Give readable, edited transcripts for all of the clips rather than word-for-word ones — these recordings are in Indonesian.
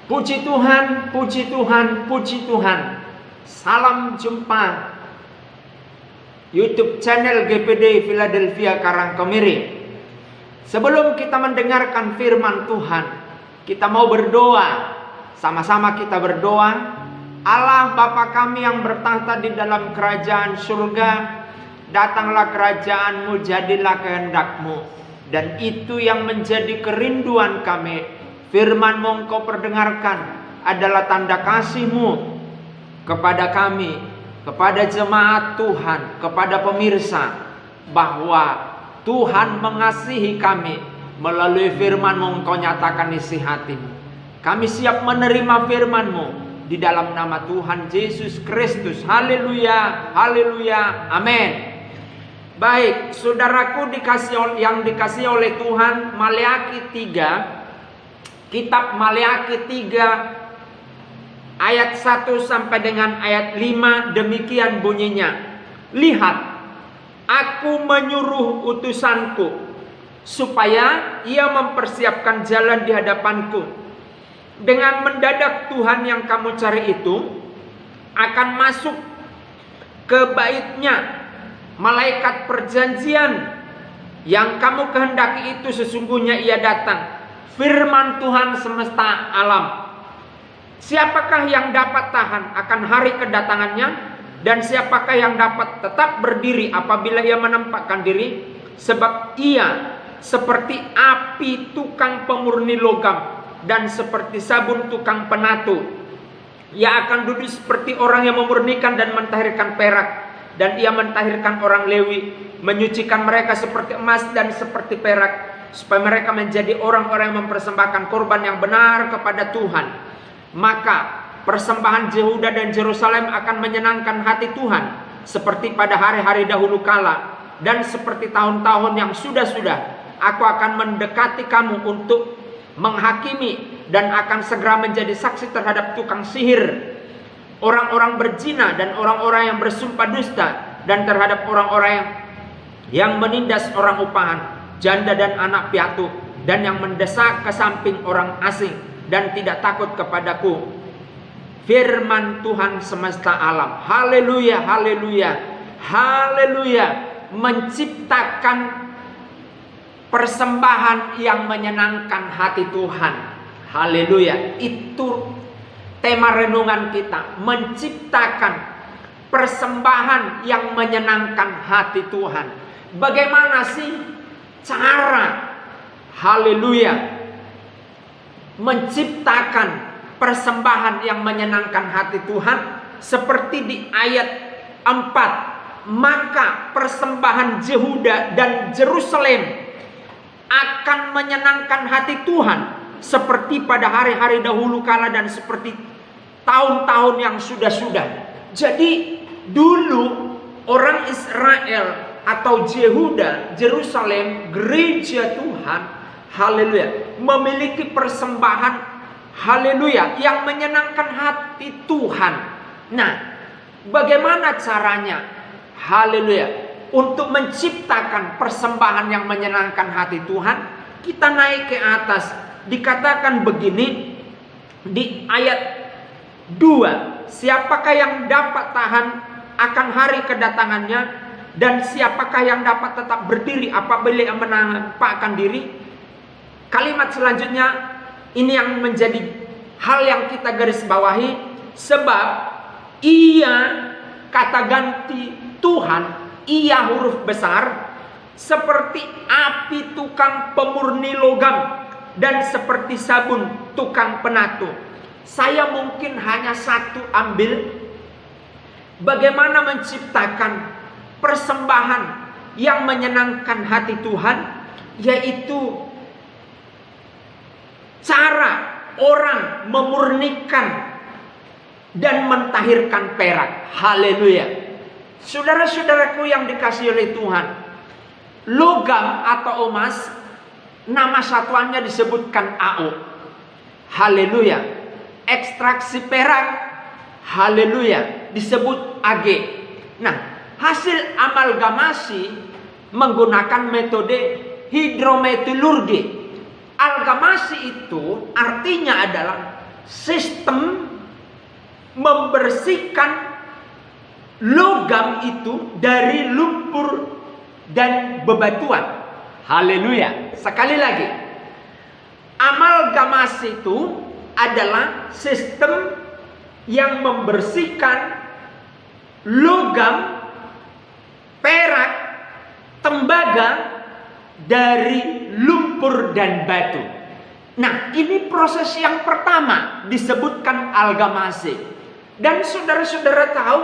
Puji Tuhan, puji Tuhan, puji Tuhan. Salam jumpa YouTube channel GPD Philadelphia Karangkemiri. Sebelum kita mendengarkan firman Tuhan, kita mau berdoa. Sama-sama kita berdoa. Allah Bapa kami yang bertahta di dalam kerajaan surga, datanglah kerajaanmu, jadilah kehendak-Mu. Dan itu yang menjadi kerinduan kami. Firman-Mu Engkau perdengarkan adalah tanda kasih-Mu kepada kami, kepada jemaat Tuhan, kepada pemirsa, bahwa Tuhan mengasihi kami. Melalui firman-Mu Engkau nyatakan isi hati-Mu. Kami siap menerima firman-Mu di dalam nama Tuhan Yesus Kristus. Haleluya, haleluya, amin. Baik, saudaraku yang dikasihi oleh Tuhan, Maleakhi 3, kitab Maleakhi 3 ayat 1 sampai dengan ayat 5 demikian bunyinya. Lihat, aku menyuruh utusanku supaya ia mempersiapkan jalan di hadapanku. Dengan mendadak Tuhan yang kamu cari itu akan masuk ke baitnya. Malaikat perjanjian yang kamu kehendaki itu sesungguhnya ia datang. Firman Tuhan semesta alam. Siapakah yang dapat tahan akan hari kedatangannya? Dan siapakah yang dapat tetap berdiri apabila ia menampakkan diri? Sebab ia seperti api tukang pemurni logam dan seperti sabun tukang penatu. Ia akan duduk seperti orang yang memurnikan dan mentahirkan perak. Dan ia mentahirkan orang Lewi, menyucikan mereka seperti emas dan seperti perak, supaya mereka menjadi orang-orang yang mempersembahkan korban yang benar kepada Tuhan. Maka persembahan Yehuda dan Yerusalem akan menyenangkan hati Tuhan, seperti pada hari-hari dahulu kala, dan seperti tahun-tahun yang sudah-sudah. Aku akan mendekati kamu untuk menghakimi, dan akan segera menjadi saksi terhadap tukang sihir, orang-orang berzina dan orang-orang yang bersumpah dusta, dan terhadap orang-orang yang menindas orang upahan, janda dan anak piatu, dan yang mendesak ke samping orang asing dan tidak takut kepadaku. Firman Tuhan semesta alam. Haleluya, haleluya, haleluya. Menciptakan persembahan yang menyenangkan hati Tuhan. Haleluya. Itu tema renungan kita, menciptakan persembahan yang menyenangkan hati Tuhan. Bagaimana sih cara, haleluya, menciptakan persembahan yang menyenangkan hati Tuhan? Seperti di ayat 4, maka persembahan Yehuda dan Yerusalem akan menyenangkan hati Tuhan, seperti pada hari-hari dahulu kala dan seperti tahun-tahun yang sudah-sudah. Jadi dulu orang Israel atau Yehuda, Yerusalem, gereja Tuhan, haleluya, memiliki persembahan, haleluya, yang menyenangkan hati Tuhan. Nah, bagaimana caranya, haleluya, untuk menciptakan persembahan yang menyenangkan hati Tuhan? Kita naik ke atas. Dikatakan begini di ayat 2, siapakah yang dapat tahan akan hari kedatangannya, dan siapakah yang dapat tetap berdiri apabila ia menampakkan diri? Kalimat selanjutnya ini yang menjadi hal yang kita garis bawahi. Sebab ia, kata ganti Tuhan, ia huruf besar, seperti api tukang pemurni logam dan seperti sabun tukang penatu. Saya mungkin hanya satu ambil bagaimana menciptakan persembahan yang menyenangkan hati Tuhan, yaitu cara orang memurnikan dan mentahirkan perak. Haleluya. Saudara-saudaraku yang dikasihi oleh Tuhan, logam atau emas, nama satuannya disebutkan AU. Haleluya. Ekstraksi perak, haleluya, disebut AG. Nah, hasil amalgamasi menggunakan metode hidrometalurgi. Amalgamasi itu artinya adalah sistem membersihkan logam itu dari lumpur dan bebatuan. Haleluya. Sekali lagi, amalgamasi itu adalah sistem yang membersihkan logam, perak, tembaga dari lumpur dan batu. Nah, ini proses yang pertama disebutkan amalgamasi. Dan saudara-saudara tahu,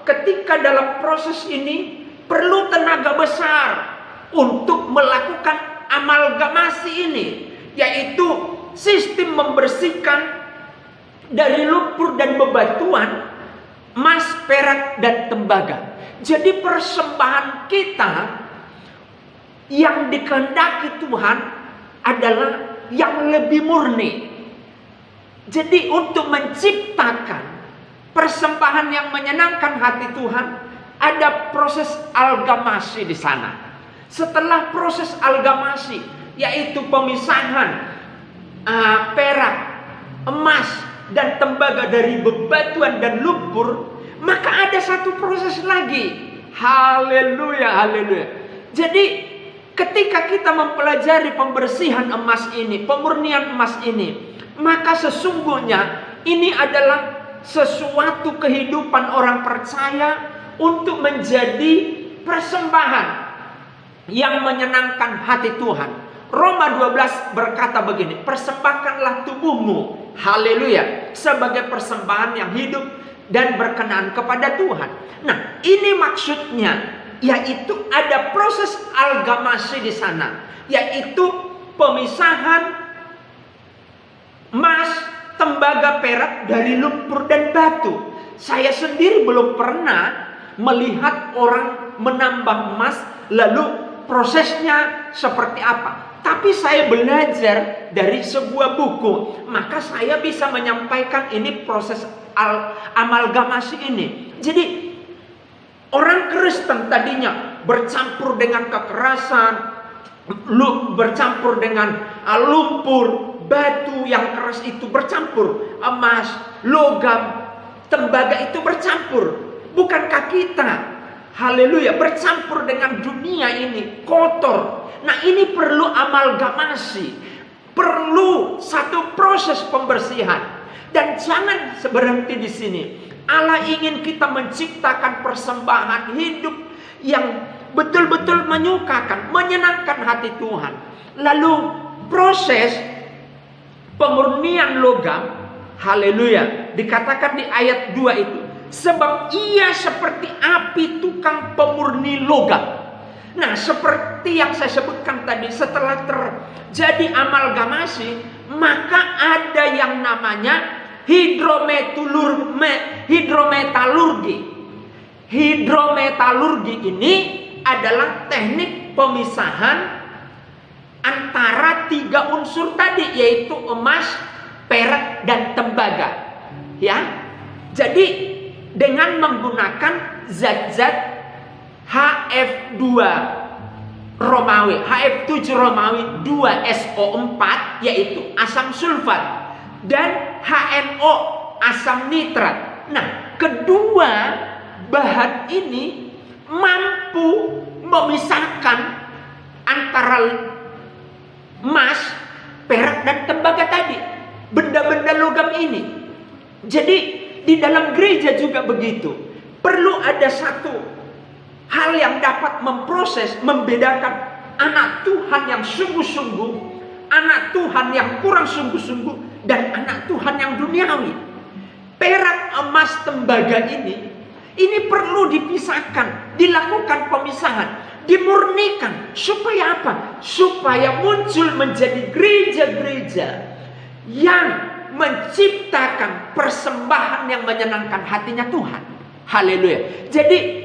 ketika dalam proses ini perlu tenaga besar untuk melakukan amalgamasi ini, yaitu sistem membersihkan dari lumpur dan bebatuan, emas, perak, dan tembaga. Jadi persembahan kita yang dikehendaki Tuhan adalah yang lebih murni. Jadi untuk menciptakan persembahan yang menyenangkan hati Tuhan, ada proses amalgamasi di sana. Setelah proses amalgamasi, yaitu pemisahan perak, emas, dan tembaga dari bebatuan dan lumpur, maka ada satu proses lagi. Haleluya, haleluya. Jadi ketika kita mempelajari pembersihan emas ini, pemurnian emas ini, maka sesungguhnya ini adalah sesuatu kehidupan orang percaya untuk menjadi persembahan yang menyenangkan hati Tuhan. Roma 12 berkata begini, persembahkanlah tubuhmu, haleluya, sebagai persembahan yang hidup dan berkenan kepada Tuhan. Nah, ini maksudnya, yaitu ada proses amalgamasi di sana, yaitu pemisahan emas, tembaga, perak dari lumpur dan batu. Saya sendiri belum pernah melihat orang menambang emas lalu prosesnya seperti apa. Tapi saya belajar dari sebuah buku, maka saya bisa menyampaikan ini proses amalgamasi ini. Jadi orang Kristen tadinya bercampur dengan kekerasan, bercampur dengan lumpur, batu yang keras itu bercampur, emas, logam, tembaga itu bercampur. Bukankah kita, haleluya, bercampur dengan dunia ini kotor? Nah, ini perlu amalgamasi, perlu satu proses pembersihan. Dan jangan berhenti di sini. Allah ingin kita menciptakan persembahan hidup yang betul-betul menyukakan, menyenangkan hati Tuhan. Lalu proses pemurnian logam, haleluya, dikatakan di ayat 2 itu, sebab ia seperti api tukang pemurni logam. Nah, seperti yang saya sebutkan tadi, setelah terjadi amalgamasi, maka ada yang namanya hidrometalurgi. Hidrometalurgi ini adalah teknik pemisahan antara 3 unsur tadi, yaitu emas, perak, dan tembaga. Ya, jadi dengan menggunakan zat-zat HF2 Romawi, HF7 Romawi 2SO4, yaitu asam sulfat, dan HNO asam nitrat. Nah, kedua bahan ini mampu memisahkan antara emas, perak, dan tembaga tadi, benda-benda logam ini. Jadi di dalam gereja juga begitu. Perlu ada satu hal yang dapat memproses, membedakan anak Tuhan yang sungguh-sungguh, anak Tuhan yang kurang sungguh-sungguh, dan anak Tuhan yang duniawi. Perak, emas, tembaga ini perlu dipisahkan, dilakukan pemisahan, dimurnikan. Supaya apa? Supaya muncul menjadi gereja-gereja yang menciptakan persembahan yang menyenangkan hatinya Tuhan. Haleluya. Jadi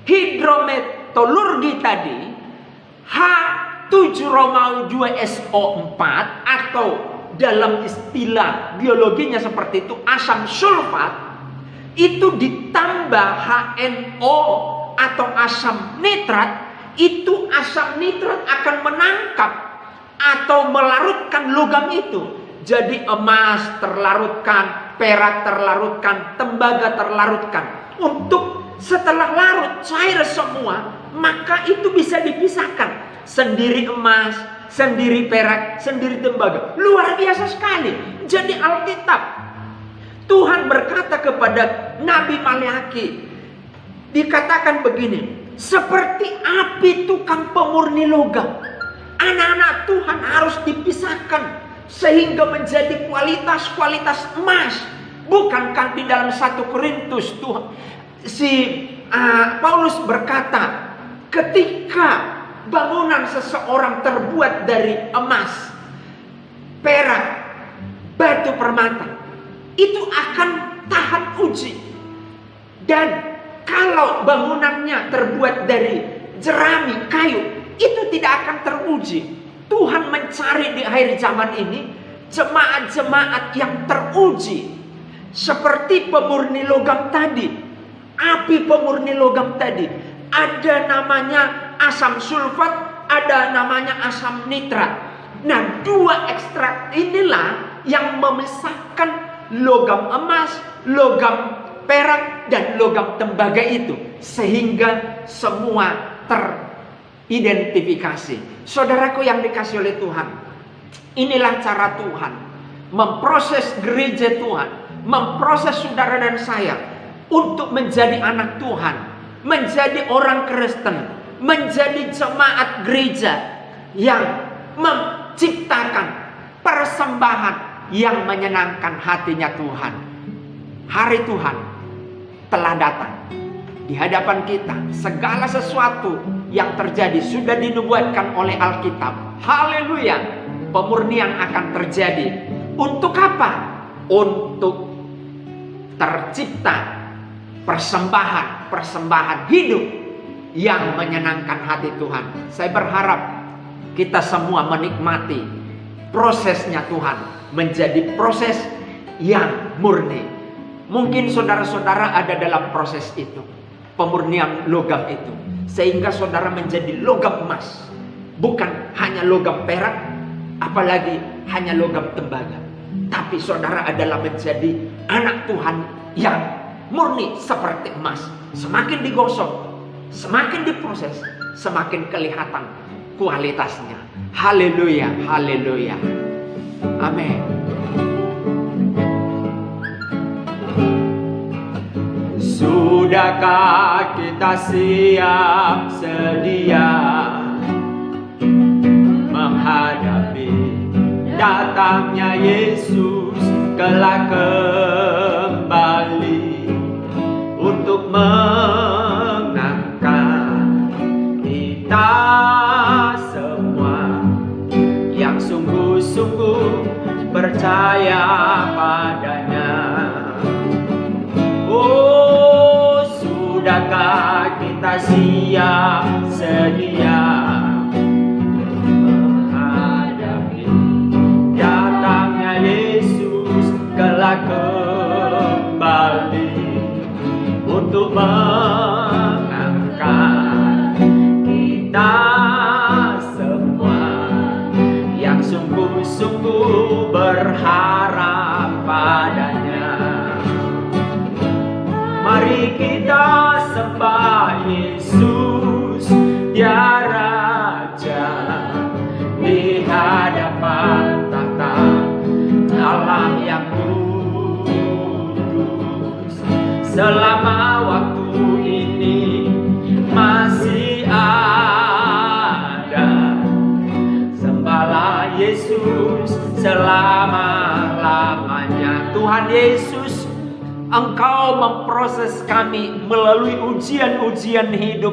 hidrometalurgi tadi, H7 Romawi 2SO4, atau dalam istilah biologinya seperti itu asam sulfat, itu ditambah HNO atau asam nitrat. Itu asam nitrat akan menangkap atau melarutkan logam itu Jadi emas terlarutkan, perak terlarutkan, tembaga terlarutkan. Untuk setelah larut cair semua, maka itu bisa dipisahkan. Sendiri emas, sendiri perak, sendiri tembaga. Luar biasa sekali. Jadi Alkitab, Tuhan berkata kepada Nabi Maleakhi, dikatakan begini, seperti api tukang pemurni logam. Anak-anak Tuhan harus dipisahkan sehingga menjadi kualitas-kualitas emas. Bukankah di dalam 1 Korintus Tuhan Paulus berkata, ketika bangunan seseorang terbuat dari emas, perak, batu permata, itu akan tahan uji. Dan kalau bangunannya terbuat dari jerami, kayu, itu tidak akan teruji. Tuhan mencari di akhir zaman ini jemaat-jemaat yang teruji. Seperti pemurni logam tadi, api pemurni logam tadi, ada namanya asam sulfat, ada namanya asam nitrat. Nah, dua ekstrak inilah yang memisahkan logam emas, logam perak, dan logam tembaga itu, sehingga semua teridentifikasi. Saudaraku yang dikasih oleh Tuhan, inilah cara Tuhan memproses gereja Tuhan, memproses saudara dan saya untuk menjadi anak Tuhan, menjadi orang Kristen, menjadi jemaat gereja yang menciptakan persembahan yang menyenangkan hatinya Tuhan. Hari Tuhan telah datang. Di hadapan kita segala sesuatu yang terjadi sudah dinubuatkan oleh Alkitab. Haleluya. Pemurnian akan terjadi. Untuk apa? Untuk tercipta persembahan hidup yang menyenangkan hati Tuhan. Saya berharap kita semua menikmati prosesnya Tuhan menjadi proses yang murni. Mungkin saudara-saudara ada dalam proses itu, pemurnian logam itu, sehingga saudara menjadi logam emas, bukan hanya logam perak, apalagi hanya logam tembaga, tapi saudara adalah menjadi anak Tuhan yang murni seperti emas. Semakin digosok, semakin diproses, semakin kelihatan kualitasnya. Haleluya, haleluya, amin. Sudahkah kita siap sedia menghadapi datangnya Yesus kelak kembali untuk mengangkat kita semua yang sungguh-sungguh percaya padanya. Oh, sudahkah kita siap sedia menghadapi datangnya Yesus kelak kembali untuk mengangkat kita semua yang sungguh-sungguh berharap padanya. Mari kita sembah Yesus, Dia Raja, di hadapan tahta Allah yang kudus. Selama waktu ini masih ada, sembahlah Yesus selama-lamanya. Tuhan Yesus, Engkau memproses kami melalui ujian-ujian hidup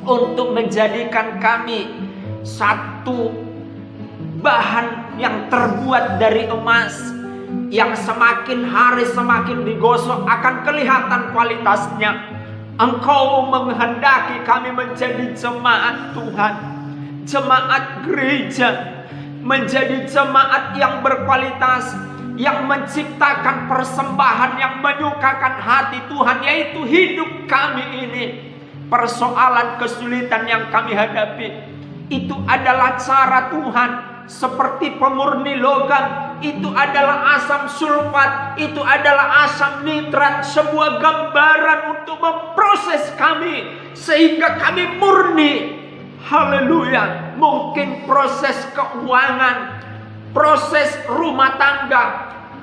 untuk menjadikan kami satu bahan yang terbuat dari emas, yang semakin hari semakin digosok akan kelihatan kualitasnya. Engkau menghendaki kami menjadi jemaat Tuhan, jemaat gereja, menjadi jemaat yang berkualitas, yang menciptakan persembahan yang menyukakan hati Tuhan, yaitu hidup kami ini. Persoalan kesulitan yang kami hadapi itu adalah cara Tuhan, seperti pemurni logam itu adalah asam sulfat, itu adalah asam nitrat, sebuah gambaran untuk memproses kami sehingga kami murni. Haleluya. Mungkin proses keuangan, proses rumah tangga,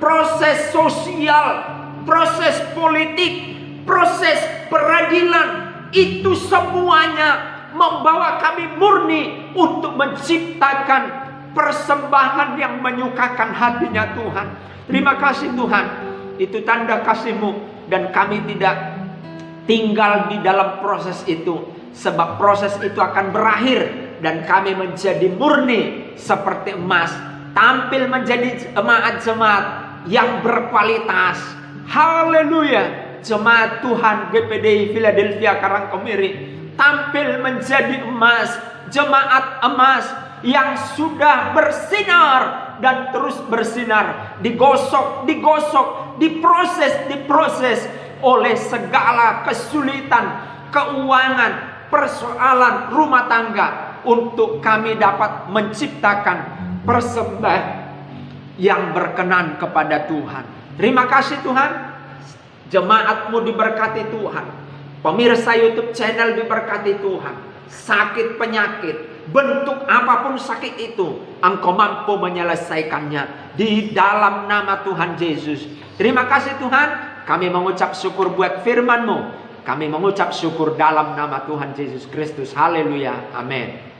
proses sosial, proses politik, proses peradilan, itu semuanya membawa kami murni untuk menciptakan persembahan yang menyukakan hatinya Tuhan. Terima kasih Tuhan. Itu tanda kasih-Mu, dan kami tidak tinggal di dalam proses itu, sebab proses itu akan berakhir dan kami menjadi murni seperti emas, tampil menjadi jemaat-jemaat yang berkualitas. Haleluya. Jemaat Tuhan GPDI Philadelphia Karangkemiri tampil menjadi emas, jemaat emas yang sudah bersinar dan terus bersinar, digosok, diproses oleh segala kesulitan, keuangan, persoalan rumah tangga, untuk kami dapat menciptakan persembahan yang berkenan kepada Tuhan. Terima kasih Tuhan. Jemaat-Mu diberkati Tuhan. Pemirsa YouTube channel diberkati Tuhan. Sakit penyakit, bentuk apapun sakit itu, Engkau mampu menyelesaikannya di dalam nama Tuhan Yesus. Terima kasih Tuhan. Kami mengucap syukur buat firman-Mu. Kami mengucap syukur dalam nama Tuhan Yesus Kristus. Haleluya. Amin.